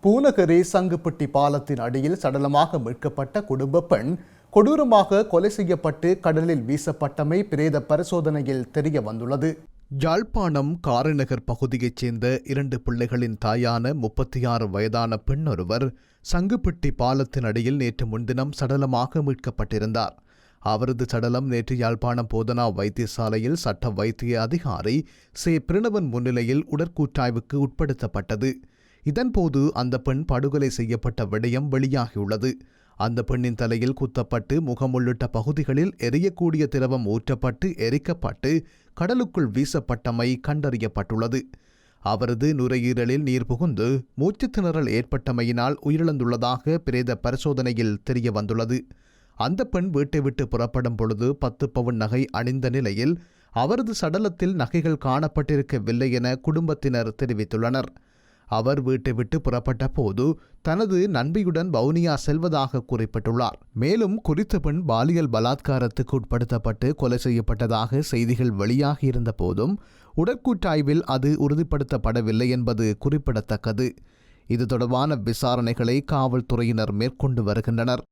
பூநகரி சங்குப்பட்டி பாலத்தின் அடியில் சடலமாக மீட்கப்பட்ட குடும்ப பெண் கொடூரமாக கொலை செய்யப்பட்டு கடலில் வீசப்பட்டமை பிரேத பரிசோதனையில் தெரிய வந்துள்ளது. யாழ்ப்பாணம் காரைநகர் பகுதியைச் சேர்ந்த 2 பிள்ளைகளின் தாயான 36 வயதான பெண் ஒருவர் சங்குப்பட்டி பாலத்தின் அடியில் நேற்று முன்தினம் சடலமாக மீட்கப்பட்டிருந்தார். அவரது சடலம் நேற்று யாழ்ப்பாணம் போதனா வைத்தியசாலையில் சட்ட வைத்திய அதிகாரி சே. பிரணவன் முன்னிலையில் உடற்கூற்றாய்வுக்கு உட்படுத்தப்பட்டது. இதன்போது அந்த பெண் படுகொலை செய்யப்பட்ட விடயம் வெளியாகியுள்ளது. அந்த பெண்ணின் தலையில் குத்தப்பட்டு முகம் உள்ளிட்ட பகுதிகளில் எரியக்கூடிய திரவம் ஊற்றப்பட்டு எரிக்கப்பட்டு கடலுக்குள் வீசப்பட்டமை கண்டறியப்பட்டுள்ளது. அவரது நுரையீரலில் நீர் புகுந்து மூச்சுத் திணறல் ஏற்பட்டமையினால் உயிரிழந்துள்ளதாக பிரேத பரிசோதனையில் தெரிய வந்துள்ளது. அந்த பெண் வீட்டை விட்டு புறப்படும் பொழுது 10 பவுன் நகை அணிந்த நிலையில் அவரது சடலத்தில் நகைகள் காணப்பட்டிருக்கவில்லை என குடும்பத்தினர் தெரிவித்துள்ளனர். அவர் வீட்டை விட்டு புறப்பட்ட போது தனது நண்பியுடன் வவுனியா செல்வதாக குறிப்பிட்டுள்ளார். மேலும் குறித்த பெண் பாலியல் பலாத்காரத்துக்கு உட்படுத்தப்பட்டு கொலை செய்யப்பட்டதாக செய்திகள் வெளியாகியிருந்த போதும் உடற்கூற்றாய்வில் அது உறுதிப்படுத்தப்படவில்லை என்பது குறிப்பிடத்தக்கது. இது தொடர்பான விசாரணைகளை காவல்துறையினர் மேற்கொண்டு வருகின்றனர்.